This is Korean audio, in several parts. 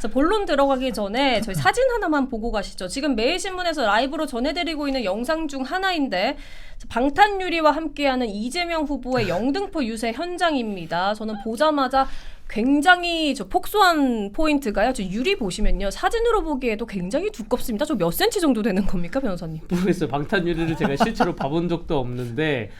자, 본론 들어가기 전에 저희 사진 하나만 보고 가시죠. 지금 매일신문에서 라이브로 전해드리고 있는 영상 중 하나인데 방탄유리와 함께하는 이재명 후보의 영등포 유세 현장입니다. 저는 보자마자 굉장히 폭소한 포인트가요. 저 유리 보시면요. 사진으로 보기에도 굉장히 두껍습니다. 저 몇 센치 정도 되는 겁니까, 변호사님? 모르겠어요. 방탄유리를 제가 실제로 봐본 적도 없는데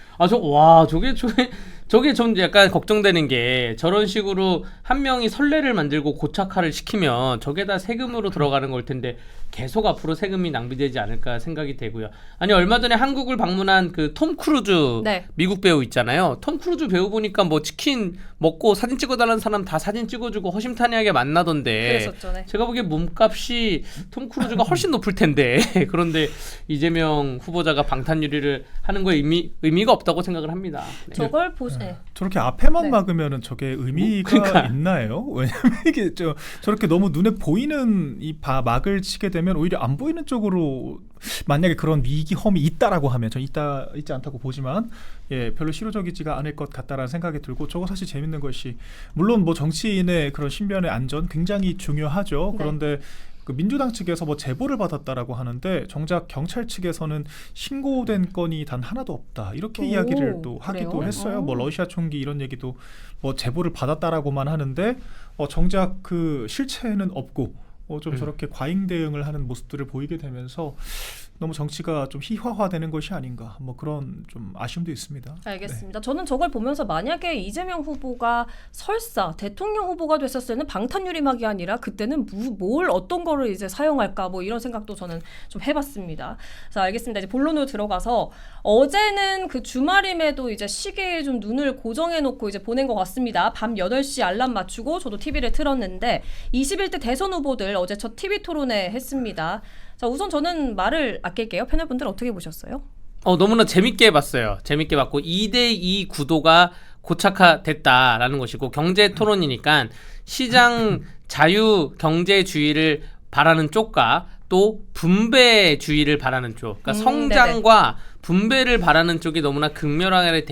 저게 전 약간 걱정되는 게 저런 식으로 한 명이 선례를 만들고 고착화를 시키면 저게 다 세금으로 들어가는 걸 텐데 계속 앞으로 세금이 낭비되지 않을까 생각이 되고요. 아니 얼마 전에 한국을 방문한 그 톰 크루즈 네. 미국 배우 있잖아요. 톰 크루즈 배우 보니까 뭐 치킨 먹고 사진 찍어달라는 사람 다 사진 찍어주고 허심탄회하게 만나던데 그랬었죠, 네. 제가 보기에 몸값이 톰 크루즈가 훨씬 높을 텐데 그런데 이재명 후보자가 방탄유리를 하는 거에 의미가 없다고 생각을 합니다. 네. 저걸 네. 저렇게 앞에만 네. 막으면은 저게 의미가 그러니까. 있나요? 왜냐면 이게 저렇게 너무 눈에 보이는 이 막을 치게 되면 오히려 안 보이는 쪽으로 만약에 그런 위기 험이 있다라고 하면 전 있지 않다고 보지만 별로 실효적이지가 않을 것 같다라는 생각이 들고 저거 사실 재밌는 것이 물론 뭐 정치인의 그런 신변의 안전 굉장히 중요하죠. 네. 그런데 그 민주당 측에서 뭐 제보를 받았다라고 하는데 정작 경찰 측에서는 신고된 건이 단 하나도 없다 이렇게 이야기를 또 하기도 그래요? 했어요. 뭐 러시아 총기 이런 얘기도 뭐 제보를 받았다라고만 하는데 정작 그 실체는 없고 좀 저렇게 과잉 대응을 하는 모습들을 보이게 되면서 너무 정치가 좀 희화화되는 것이 아닌가 뭐 그런 좀 아쉬움도 있습니다. 알겠습니다. 저는 저걸 보면서 만약에 이재명 후보가 설사 대통령 후보가 됐었을 때는 방탄유리막이 아니라 그때는 뭘 어떤 거를 이제 사용할까 뭐 이런 생각도 저는 좀 해봤습니다. 자, 알겠습니다. 이제 본론으로 들어가서 어제는 그 주말임에도 이제 시계에 좀 눈을 고정해놓고 이제 보낸 것 같습니다. 밤 8시 알람 맞추고 저도 TV를 틀었는데 21대 대선 후보들 어제 첫 TV 토론회 했습니다. 자, 우선 저는 말을 아낄게요. 패널분들 어떻게 보셨어요? 너무나 재밌게 봤어요. 재밌게 봤고 2대2 구도가 고착화됐다라는 것이고 경제 토론이니까 시장 자유 경제주의를 바라는 쪽과 또 분배주의를 바라는 쪽, 그러니까 성장과 분배를 바라는 쪽이 너무나 극렬하게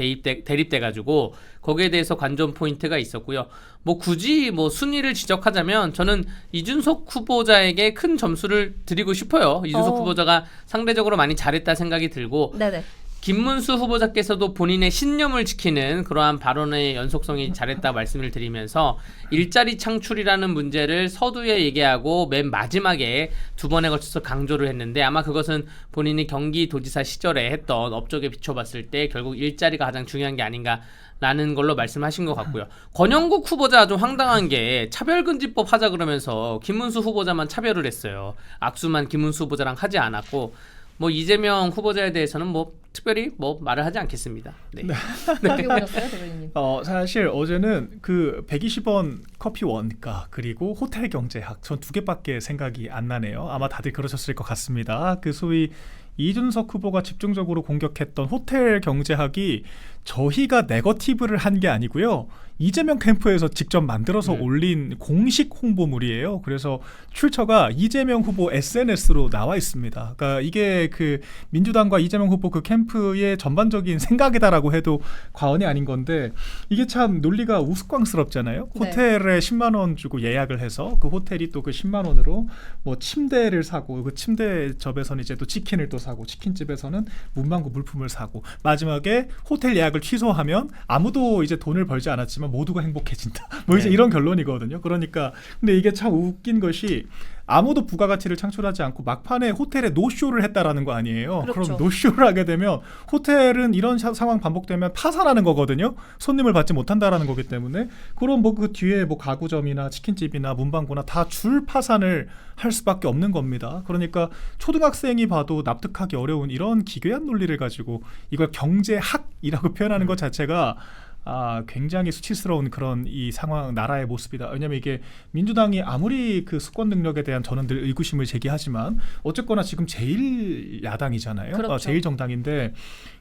대립돼가지고 거기에 대해서 관전 포인트가 있었고요. 뭐 굳이 뭐 순위를 지적하자면 저는 이준석 후보자에게 큰 점수를 드리고 싶어요. 이준석 후보자가 상대적으로 많이 잘했다 생각이 들고 네네. 김문수 후보자께서도 본인의 신념을 지키는 그러한 발언의 연속성이 잘했다 말씀을 드리면서 일자리 창출이라는 문제를 서두에 얘기하고 맨 마지막에 두 번에 걸쳐서 강조를 했는데 아마 그것은 본인이 경기도지사 시절에 했던 업적에 비춰봤을 때 결국 일자리가 가장 중요한 게 아닌가라는 걸로 말씀하신 것 같고요. 권영국 후보자 좀 황당한 게 차별금지법 하자 그러면서 김문수 후보자만 차별을 했어요. 악수만 김문수 후보자랑 하지 않았고 뭐 이재명 후보자에 대해서는 뭐 특별히 뭐 말을 하지 않겠습니다. 네. 어떻게 보셨어요, 대변인님? 사실 어제는 그 120원 커피 원가 그리고 호텔 경제학 전 두 개밖에 생각이 안 나네요. 아마 다들 그러셨을 것 같습니다. 그 소위 이준석 후보가 집중적으로 공격했던 호텔 경제학이 저희가 네거티브를 한 게 아니고요. 이재명 캠프에서 직접 만들어서 올린 공식 홍보물이에요. 그래서 출처가 이재명 후보 SNS로 나와 있습니다. 그러니까 이게 그 민주당과 이재명 후보 그 캠프의 전반적인 생각이다라고 해도 과언이 아닌 건데 이게 참 논리가 우스꽝스럽잖아요. 네. 호텔에 10만 원 주고 예약을 해서 그 호텔이 또 그 10만 원으로 뭐 침대를 사고 그 침대접에서는 이제 또 치킨을 또 사고 치킨집에서는 문방구 물품을 사고 마지막에 호텔 예약을 취소하면 아무도 이제 돈을 벌지 않았지만 모두가 행복해진다. 뭐 이제 이런 결론이거든요. 그러니까 근데 이게 참 웃긴 것이 아무도 부가가치를 창출하지 않고 막판에 호텔에 노쇼를 했다라는 거 아니에요. 그렇죠. 그럼 노쇼를 하게 되면 호텔은 이런 상황 반복되면 파산하는 거거든요. 손님을 받지 못한다라는 거기 때문에 그럼 뭐 그 뒤에 뭐 가구점이나 치킨집이나 문방구나 다 줄 파산을 할 수밖에 없는 겁니다. 그러니까 초등학생이 봐도 납득하기 어려운 이런 기괴한 논리를 가지고 이걸 경제학이라고 표현하는 것 자체가 굉장히 수치스러운 그런 이 상황 나라의 모습이다. 왜냐하면 이게 민주당이 아무리 그 수권 능력에 대한 저는 늘 의구심을 제기하지만 어쨌거나 지금 제일 야당이잖아요. 그렇죠. 제일 정당인데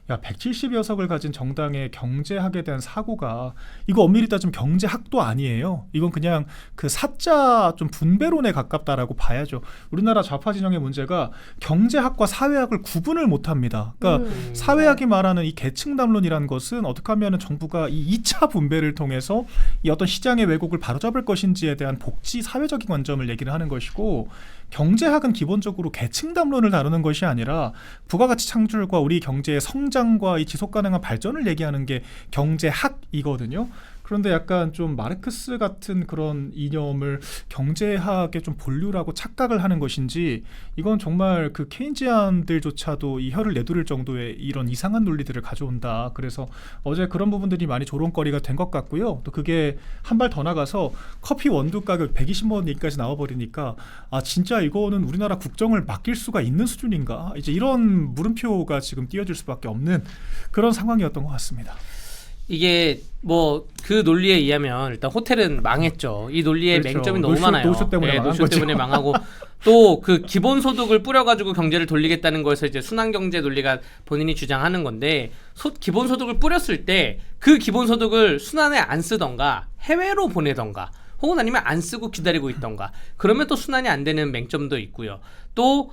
170여 석을 가진 정당의 경제학에 대한 사고가 이거 엄밀히 따지면 경제학도 아니에요. 이건 그냥 그 사자 좀 분배론에 가깝다라고 봐야죠. 우리나라 좌파 진영의 문제가 경제학과 사회학을 구분을 못합니다. 그러니까 사회학이 말하는 이 계층 담론이라는 것은 어떻게 하면 정부가 이 2차 분배를 통해서 이 어떤 시장의 왜곡을 바로잡을 것인지에 대한 복지 사회적인 관점을 얘기를 하는 것이고, 경제학은 기본적으로 계층 담론을 다루는 것이 아니라 부가가치 창출과 우리 경제의 성장과 이 지속 가능한 발전을 얘기하는 게 경제학이거든요. 그런데 약간 좀 마르크스 같은 그런 이념을 경제학에 좀 본류라고 착각을 하는 것인지, 이건 정말 그 케인지안들조차도 이 혀를 내두를 정도의 이런 이상한 논리들을 가져온다. 그래서 어제 그런 부분들이 많이 조롱거리가 된 것 같고요. 또 그게 한 발 더 나가서 커피 원두 가격 120원 얘기까지 나와버리니까, 아 진짜 이거는 우리나라 국정을 맡길 수가 있는 수준인가, 이제 이런 물음표가 지금 띄어질 수밖에 없는 그런 상황이었던 것 같습니다. 이게 뭐 그 논리에 의하면 일단 호텔은 망했죠. 이 논리의 그렇죠. 맹점이 너무 많아요. 노쇼 때문에 네, 망한 노쇼 거죠. 때문에 망하고 또 그 기본소득을 뿌려가지고 경제를 돌리겠다는 거에서 이제 순환경제 논리가 본인이 주장하는 건데, 기본소득을 뿌렸을 때 그 기본소득을 순환에 안 쓰던가 해외로 보내던가 혹은 아니면 안 쓰고 기다리고 있던가, 그러면 또 순환이 안 되는 맹점도 있고요. 또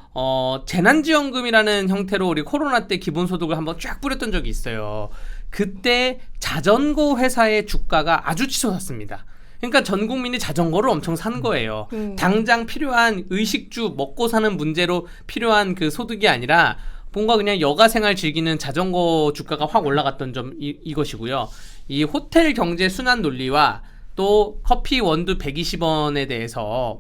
재난지원금이라는 형태로 우리 코로나 때 기본소득을 한번 쫙 뿌렸던 적이 있어요. 그때 자전거 회사의 주가가 아주 치솟았습니다. 그러니까 전 국민이 자전거를 엄청 산 거예요. 당장 필요한 의식주 먹고 사는 문제로 필요한 그 소득이 아니라 뭔가 그냥 여가 생활 즐기는 자전거 주가가 확 올라갔던 점 이것이고요. 이 호텔 경제 순환 논리와 또 커피 원두 120원에 대해서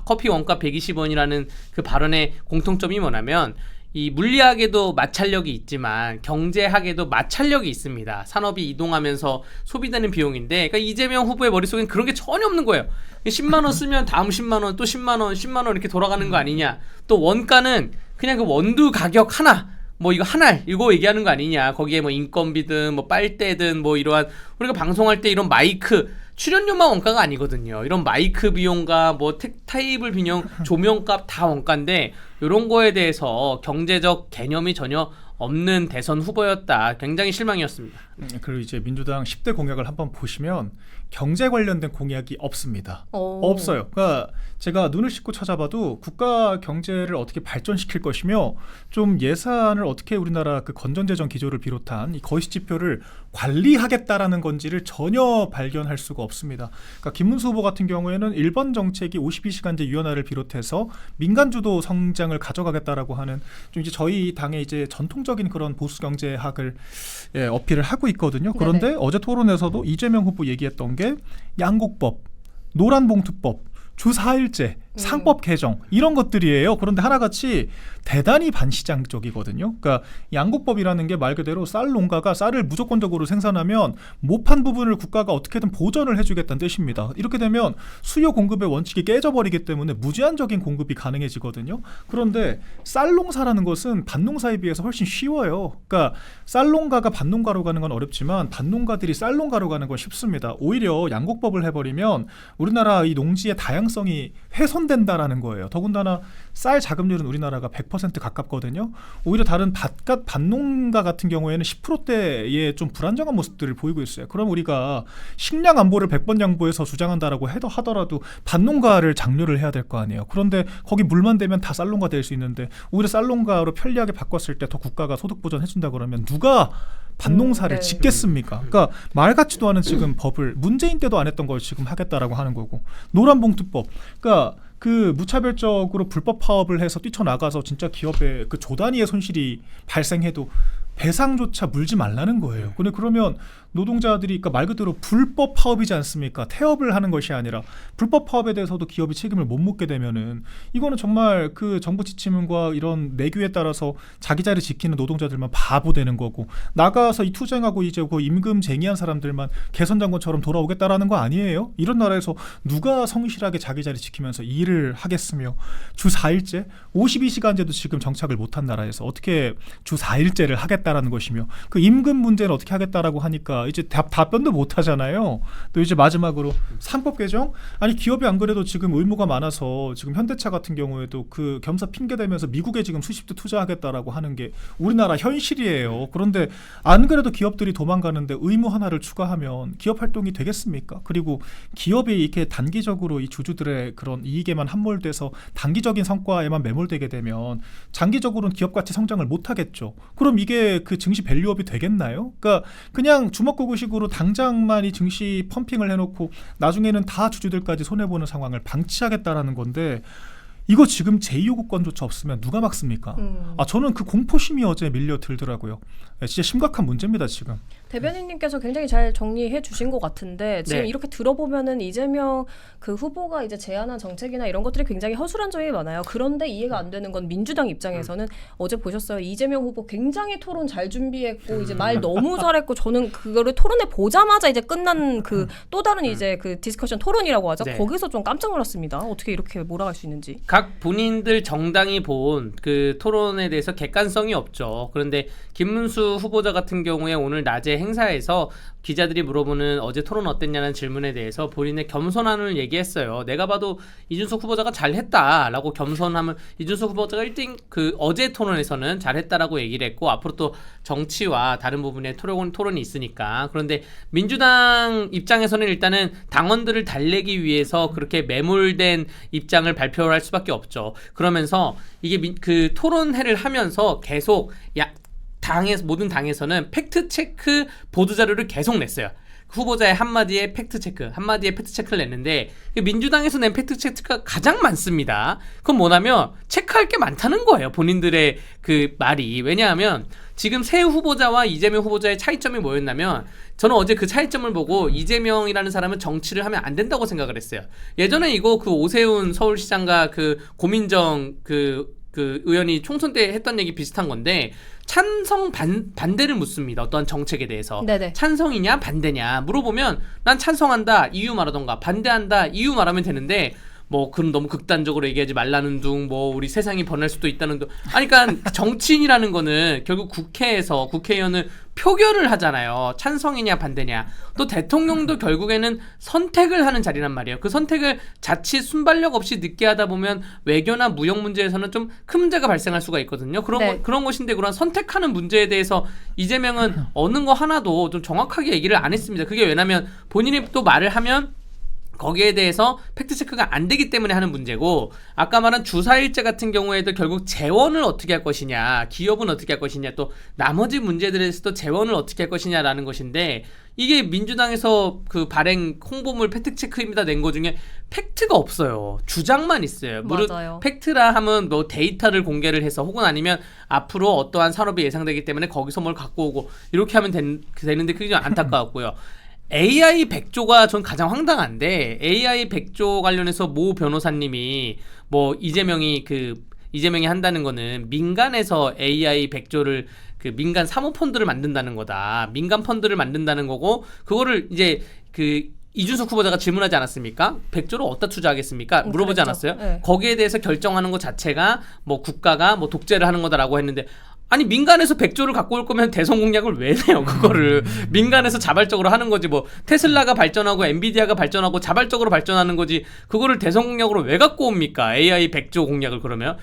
커피 원가 120원이라는 그 발언의 공통점이 뭐냐면, 이 물리학에도 마찰력이 있지만 경제학에도 마찰력이 있습니다. 산업이 이동하면서 소비되는 비용인데, 그러니까 이재명 후보의 머릿속엔 그런 게 전혀 없는 거예요. 10만 원 쓰면 다음 10만 원, 또 10만 원, 10만 원 이렇게 돌아가는 거 아니냐. 또 원가는 그냥 그 원두 가격 하나, 뭐 이거 한 알 이거 얘기하는 거 아니냐. 거기에 뭐 인건비든 뭐 빨대든 뭐 이러한, 우리가 방송할 때 이런 마이크 출연료만 원가가 아니거든요. 이런 마이크 비용과 뭐 테이블 비용, 조명값 다 원가인데, 이런 거에 대해서 경제적 개념이 전혀 없는 대선 후보였다. 굉장히 실망이었습니다. 그리고 이제 민주당 10대 공약을 한번 보시면 경제 관련된 공약이 없습니다. 없어요. 그러니까 제가 눈을 씻고 찾아봐도 국가 경제를 어떻게 발전시킬 것이며, 좀 예산을 어떻게 우리나라 그 건전재정 기조를 비롯한 이 거시 지표를 관리하겠다라는 건지를 전혀 발견할 수가 없습니다. 그러니까 김문수 후보 같은 경우에는 일본 정책이 52시간제 유연화를 비롯해서 민간 주도 성장을 가져가겠다라고 하는, 좀 이제 저희 당의 이제 전통적인 그런 보수 경제학을 어필을 하고 있거든요. 그런데 네네. 어제 토론에서도 이재명 후보 얘기했던 게 양곡법, 노란봉투법, 주 4일제, 상법 개정 이런 것들이에요. 그런데 하나같이 대단히 반시장적이거든요. 그러니까 양곡법이라는 게 말 그대로 쌀 농가가 쌀을 무조건적으로 생산하면 못판 부분을 국가가 어떻게든 보전을 해주겠다는 뜻입니다. 이렇게 되면 수요 공급의 원칙이 깨져버리기 때문에 무제한적인 공급이 가능해지거든요. 그런데 쌀 농사라는 것은 밭농사에 비해서 훨씬 쉬워요. 그러니까 쌀 농가가 밭농가로 가는 건 어렵지만 밭농가들이 쌀 농가로 가는 건 쉽습니다. 오히려 양곡법을 해버리면 우리나라 이 농지의 다양성이 훼손된다라는 거예요. 더군다나 쌀 자급률은 우리나라가 100% 가깝거든요. 오히려 다른 밭농가 같은 경우에는 10%대의 좀 불안정한 모습들을 보이고 있어요. 그럼 우리가 식량 안보를 100번 양보해서 주장한다라고 하더라도 밭농가를 장려를 해야 될 거 아니에요. 그런데 거기 물만 대면 다 쌀농가 될 수 있는데, 오히려 쌀농가로 편리하게 바꿨을 때 더 국가가 소득 보전 해준다 그러면 누가 밭농사를 짓겠습니까? 그러니까 말 같지도 않은 지금 법을 문재인 때도 안 했던 걸 지금 하겠다라고 하는 거고, 노란봉투법, 그러니까 그 무차별적으로 불법 파업을 해서 뛰쳐나가서 진짜 기업에 그 조 단위의 손실이 발생해도 배상조차 물지 말라는 거예요. 근데 그러면 노동자들이, 그러니까 말 그대로 불법 파업이지 않습니까? 태업을 하는 것이 아니라 불법 파업에 대해서도 기업이 책임을 못 묻게 되면은 이거는 정말 그 정부 지침과 이런 내규에 따라서 자기 자리 지키는 노동자들만 바보 되는 거고, 나가서 이 투쟁하고 이제 그 임금 쟁의한 사람들만 개선장군처럼 돌아오겠다라는 거 아니에요? 이런 나라에서 누가 성실하게 자기 자리 지키면서 일을 하겠으며, 주 4일제, 52시간제도 지금 정착을 못한 나라에서 어떻게 주 4일제를 하겠다라는 것이며, 그 임금 문제는 어떻게 하겠다라고 하니까 이제 답변도 못 하잖아요. 또 이제 마지막으로 상법 개정? 아니 기업이 안 그래도 지금 의무가 많아서 지금 현대차 같은 경우에도 그 겸사 핑계 대면서 미국에 지금 수십조 투자하겠다라고 하는 게 우리나라 현실이에요. 그런데 안 그래도 기업들이 도망가는데 의무 하나를 추가하면 기업 활동이 되겠습니까? 그리고 기업이 이렇게 단기적으로 이 주주들의 그런 이익에만 함몰돼서 단기적인 성과에만 매몰되게 되면 장기적으로는 기업 가치 성장을 못 하겠죠. 그럼 이게 그 증시 밸류업이 되겠나요? 그러니까 그냥 주말 주먹구구식으로 당장만 이 증시 펌핑을 해놓고 나중에는 다 주주들까지 손해보는 상황을 방치하겠다라는 건데 이거 지금 제2요구권조차 없으면 누가 막습니까? 저는 그 공포심이 어제 밀려 들더라고요. 진짜 심각한 문제입니다 지금. 대변인님께서 굉장히 잘 정리해 주신 것 같은데 지금 네. 이렇게 들어보면은 이재명 그 후보가 이제 제안한 정책이나 이런 것들이 굉장히 허술한 점이 많아요. 그런데 이해가 안 되는 건 민주당 입장에서는 어제 보셨어요. 이재명 후보 굉장히 토론 잘 준비했고 이제 말 너무 잘했고 저는 그거를 토론해 보자마자 이제 끝난 그 또 다른 이제 그 디스커션 토론이라고 하죠. 네. 거기서 좀 깜짝 놀랐습니다. 어떻게 이렇게 몰아갈 수 있는지. 각 본인들 정당이 본 그 토론에 대해서 객관성이 없죠. 그런데 김문수 후보자 같은 경우에 오늘 낮에 행사에서 기자들이 물어보는 어제 토론 어땠냐는 질문에 대해서 본인의 겸손함을 얘기했어요. 내가 봐도 이준석 후보자가 잘했다라고 겸손함을 이준석 후보자가 1등 그 어제 토론에서는 잘했다라고 얘기를 했고 앞으로 또 정치와 다른 부분의 토론이 있으니까. 그런데 민주당 입장에서는 일단은 당원들을 달래기 위해서 그렇게 매몰된 입장을 발표할 수밖에 없죠. 그러면서 이게 그 토론회를 하면서 계속 모든 당에서는 팩트체크 보도자료를 계속 냈어요. 후보자의 한마디에 팩트체크, 한마디에 팩트체크를 냈는데 민주당에서 낸 팩트체크가 가장 많습니다. 그건 뭐냐면 체크할 게 많다는 거예요. 본인들의 그 말이. 왜냐하면 지금 새 후보자와 이재명 후보자의 차이점이 뭐였냐면 저는 어제 그 차이점을 보고 이재명이라는 사람은 정치를 하면 안 된다고 생각을 했어요. 예전에 이거 그 오세훈 서울시장과 그 고민정 그 의원이 총선 때 했던 얘기 비슷한 건데 찬성 반대를 묻습니다. 어떠한 정책에 대해서. 네네. 찬성이냐 반대냐 물어보면 난 찬성한다 이유 말하던가 반대한다 이유 말하면 되는데 뭐 그럼 너무 극단적으로 얘기하지 말라는 둥 뭐 우리 세상이 번날 수도 있다는 둥 그러니까 정치인이라는 거는 결국 국회에서 국회의원은 표결을 하잖아요. 찬성이냐 반대냐. 또 대통령도 결국에는 선택을 하는 자리란 말이에요. 그 선택을 자칫 순발력 없이 늦게 하다 보면 외교나 무역 문제에서는 좀 큰 문제가 발생할 수가 있거든요. 그런 것인데 그런 선택하는 문제에 대해서 이재명은 어느 거 하나도 좀 정확하게 얘기를 안 했습니다. 그게 왜냐면 본인이 또 말을 하면 거기에 대해서 팩트체크가 안 되기 때문에 하는 문제고 아까 말한 주사일제 같은 경우에도 결국 재원을 어떻게 할 것이냐 기업은 어떻게 할 것이냐 또 나머지 문제들에서도 재원을 어떻게 할 것이냐라는 것인데 이게 민주당에서 그 발행 홍보물 팩트체크입니다 낸 거 중에 팩트가 없어요. 주장만 있어요. 무릇 맞아요. 팩트라 하면 뭐 데이터를 공개를 해서 혹은 아니면 앞으로 어떠한 산업이 예상되기 때문에 거기서 뭘 갖고 오고 이렇게 하면 되는데 그게 좀 안타까웠고요. AI 100조가 전 가장 황당한데 AI 100조 관련해서 모 변호사님이 뭐 이재명이 한다는 거는 민간에서 AI 100조를 그 민간 사모펀드를 만든다는 거다. 민간 펀드를 만든다는 거고 그거를 이제 그 이준석 후보자가 질문하지 않았습니까? 100조를 어디다 투자하겠습니까? 물어보지 그랬죠. 않았어요? 네. 거기에 대해서 결정하는 것 자체가 뭐 국가가 뭐 독재를 하는 거다라고 했는데 아니 민간에서 100조를 갖고 올 거면 대선 공약을 왜 내요? 그거를 민간에서 자발적으로 하는 거지 뭐 테슬라가 발전하고 엔비디아가 발전하고 자발적으로 발전하는 거지 그거를 대선 공약으로 왜 갖고 옵니까? AI 100조 공약을 그러면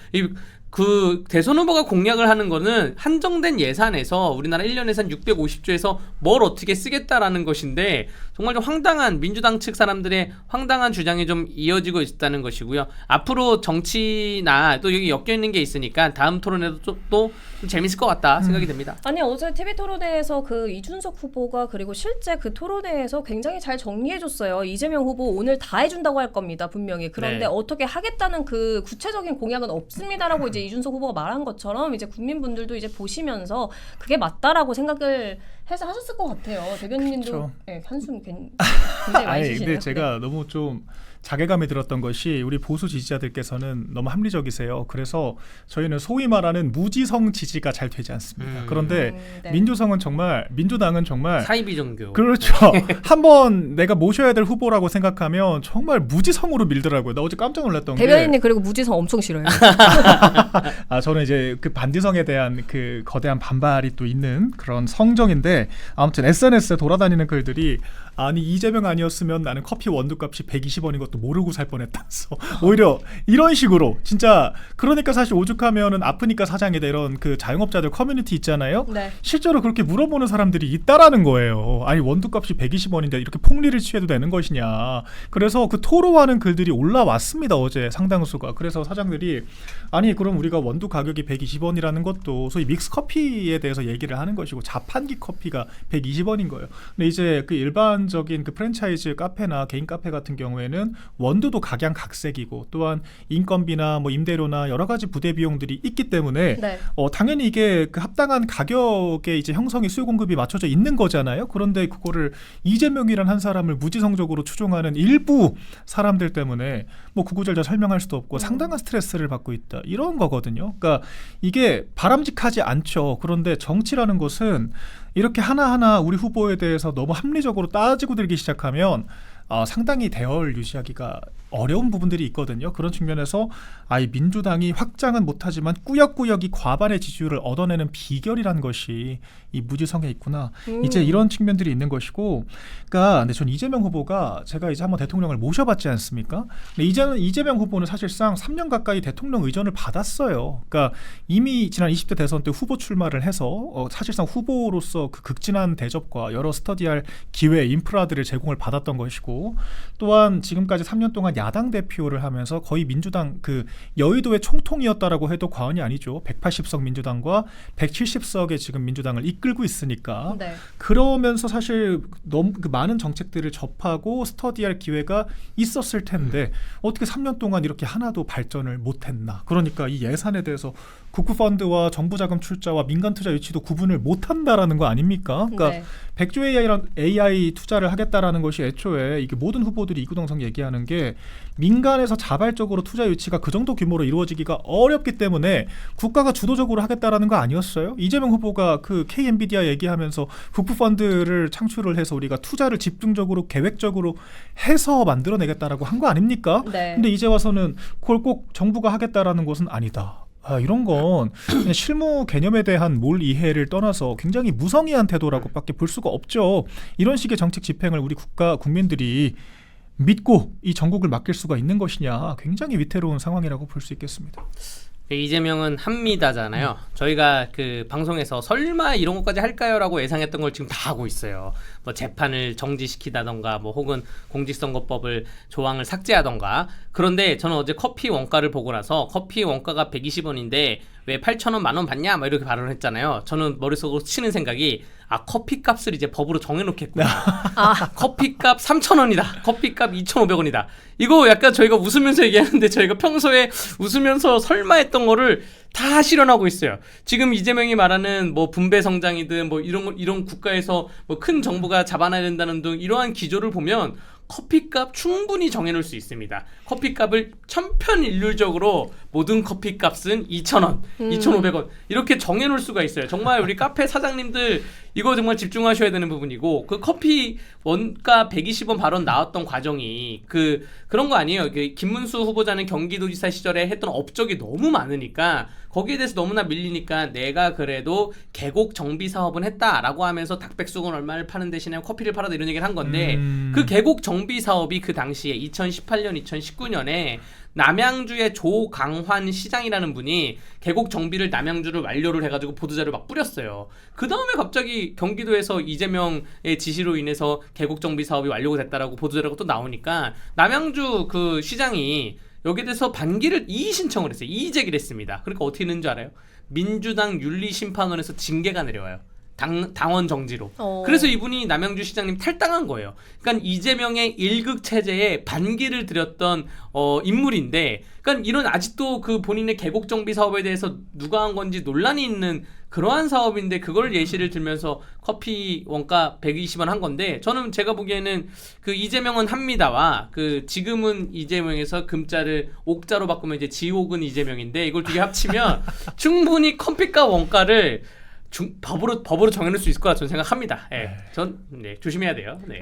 그 대선 후보가 공약을 하는 거는 한정된 예산에서 우리나라 1년 예산 650조에서 뭘 어떻게 쓰겠다라는 것인데 정말 좀 황당한 민주당 측 사람들의 황당한 주장이 좀 이어지고 있다는 것이고요. 앞으로 정치나 또 여기 엮여 있는 게 있으니까 다음 토론에도 또 좀 재밌을 것 같다 생각이 듭니다. 아니 어제 TV 토론회에서 그 이준석 후보가 그리고 실제 그 토론회에서 굉장히 잘 정리해줬어요. 이재명 후보 오늘 다 해준다고 할 겁니다 분명히. 그런데 네. 어떻게 하겠다는 그 구체적인 공약은 없습니다라고 이제 이준석 후보가 말한 것처럼 이제 국민분들도 이제 보시면서 그게 맞다라고 생각을 해서 하셨을 것 같아요. 대변인님도 그렇죠. 네, 한숨 굉장히 많이 아니 쉬시네요. 근데 제가 너무 좀 자괴감이 들었던 것이 우리 보수 지지자들께서는 너무 합리적이세요. 그래서 저희는 소위 말하는 무지성 지지가 잘 되지 않습니다. 그런데 네. 민주당은 정말 사이비종교. 그렇죠. 한번 내가 모셔야 될 후보라고 생각하면 정말 무지성으로 밀더라고요. 나 어제 깜짝 놀랐던 게 대변인님 그리고 무지성 엄청 싫어요. 저는 이제 그 반지성에 대한 그 거대한 반발이 또 있는 그런 성정인데 아무튼 SNS에 돌아다니는 글들이 아니 이재명 아니었으면 나는 커피 원두값이 120원인 것도 모르고 살 뻔했다면서 오히려 이런 식으로 진짜 그러니까 사실 오죽하면은 아프니까 사장이다 이런 그 자영업자들 커뮤니티 있잖아요. 네. 실제로 그렇게 물어보는 사람들이 있다라는 거예요. 아니 원두값이 120원인데 이렇게 폭리를 취해도 되는 것이냐. 그래서 그 토로하는 글들이 올라왔습니다. 어제 상당수가. 그래서 사장들이 아니 그럼 우리가 원두 가격이 120원이라는 것도 소위 믹스 커피에 대해서 얘기를 하는 것이고 자판기 커피가 120원인 거예요. 근데 이제 그 일반적인 그 프랜차이즈 카페나 개인 카페 같은 경우에는 원두도 각양각색이고 또한 인건비나 뭐 임대료나 여러 가지 부대 비용들이 있기 때문에 네. 당연히 이게 그 합당한 가격에 이제 형성이 수요 공급이 맞춰져 있는 거잖아요. 그런데 그거를 이재명이란 한 사람을 무지성적으로 추종하는 일부 사람들 때문에 뭐 구구절절 설명할 수도 없고 상당한 스트레스를 받고 있다. 이런 거거든요. 그러니까 이게 바람직하지 않죠. 그런데 정치라는 것은 이렇게 하나하나 우리 후보에 대해서 너무 합리적으로 따지고 들기 시작하면 상당히 대화를 유지하기가 어려운 부분들이 있거든요. 그런 측면에서 이 민주당이 확장은 못하지만 꾸역꾸역이 과반의 지지율을 얻어내는 비결이란 것이 이 무지성에 있구나. 이제 이런 측면들이 있는 것이고, 그러니까 근데 전 이재명 후보가 제가 이제 한번 대통령을 모셔봤지 않습니까? 근데 이재명 후보는 사실상 3년 가까이 대통령 의전을 받았어요. 그러니까 이미 지난 20대 대선 때 후보 출마를 해서 사실상 후보로서 그 극진한 대접과 여러 스터디할 기회, 인프라들을 제공을 받았던 것이고, 또한 지금까지 3년 동안 야당 대표를 하면서 거의 민주당 그 여의도의 총통이었다라고 해도 과언이 아니죠. 180석 민주당과 170석의 지금 민주당을 이끌고 있으니까 네. 그러면서 사실 너무 그 많은 정책들을 접하고 스터디할 기회가 있었을 텐데 어떻게 3년 동안 이렇게 하나도 발전을 못했나. 그러니까 이 예산에 대해서 국부펀드와 정부 자금 출자와 민간 투자 유치도 구분을 못한다라는 거 아닙니까? 그러니까 네. 100조 AI 투자를 하겠다라는 것이 애초에 이게 모든 후보들이 이구동성 얘기하는 게 민간에서 자발적으로 투자 유치가 그 정도 규모로 이루어지기가 어렵기 때문에 국가가 주도적으로 하겠다라는 거 아니었어요? 이재명 후보가 그 K-엔비디아 얘기하면서 국부펀드를 창출을 해서 우리가 투자를 집중적으로 계획적으로 해서 만들어내겠다라고 한 거 아닙니까? 네. 근데 이제 와서는 그걸 꼭 정부가 하겠다라는 것은 아니다. 이런 건 그냥 실무 개념에 대한 몰 이해를 떠나서 굉장히 무성의한 태도라고밖에 볼 수가 없죠. 이런 식의 정책 집행을 우리 국민들이 믿고 이 전국을 맡길 수가 있는 것이냐, 굉장히 위태로운 상황이라고 볼 수 있겠습니다. 이재명은 합니다잖아요. 저희가 그 방송에서 설마 이런 것까지 할까요라고 예상했던 걸 지금 다 하고 있어요. 뭐 재판을 정지시키다던가 뭐 혹은 공직선거법을 조항을 삭제하던가. 그런데 저는 어제 커피 원가를 보고 나서 커피 원가가 120원인데 왜 8,000원, 만원 받냐? 막 이렇게 발언을 했잖아요. 저는 머릿속으로 치는 생각이 커피값을 이제 법으로 정해놓겠구나. 커피값 3,000원이다. 커피값 2,500원이다. 이거 약간 저희가 웃으면서 얘기하는데 저희가 평소에 웃으면서 설마 했던 거를 다 실현하고 있어요. 지금 이재명이 말하는 뭐 분배 성장이든 뭐 이런 국가에서 뭐 큰 정부가 잡아놔야 된다는 등 이러한 기조를 보면 커피값 충분히 정해놓을 수 있습니다. 커피값을 천편일률적으로 모든 커피값은 2,000원, 2,500원 이렇게 정해놓을 수가 있어요. 정말 우리 카페 사장님들 이거 정말 집중하셔야 되는 부분이고, 그 커피 원가 120원 발언 나왔던 과정이 그런 거 아니에요. 김문수 후보자는 경기도지사 시절에 했던 업적이 너무 많으니까 거기에 대해서 너무나 밀리니까 내가 그래도 계곡 정비 사업은 했다라고 하면서 닭백숙은 얼마를 파는 대신에 커피를 팔아다 이런 얘기를 한 건데 그 계곡 정비 사업이 그 당시에 2018년, 2019년에 남양주의 조강환 시장이라는 분이 계곡 정비를 남양주를 완료를 해가지고 보도자료 막 뿌렸어요. 그 다음에 갑자기 경기도에서 이재명의 지시로 인해서 계곡 정비 사업이 완료가 됐다라고 보도자료가 또 나오니까 남양주 그 시장이 여기에 대해서 이의 신청을 했어요. 이의 제기를 했습니다. 그러니까 어떻게 되는 줄 알아요? 민주당 윤리심판원에서 징계가 내려와요. 당원 정지로. 그래서 이분이 남양주 시장님 탈당한 거예요. 그러니까 이재명의 일극 체제에 반기를 들였던 인물인데, 그러니까 이런 아직도 그 본인의 계곡 정비 사업에 대해서 누가 한 건지 논란이 있는 그러한 사업인데 그걸 예시를 들면서 커피 원가 120원 한 건데, 저는 제가 보기에는 그 이재명은 합니다와 그 지금은 이재명에서 금자를 옥자로 바꾸면 이제 지옥은 이재명인데 이걸 두 개 합치면 충분히 커피값 원가를 법으로 정해놓을 수 있을 거라 저는 생각합니다. 전 조심해야 돼요. 네.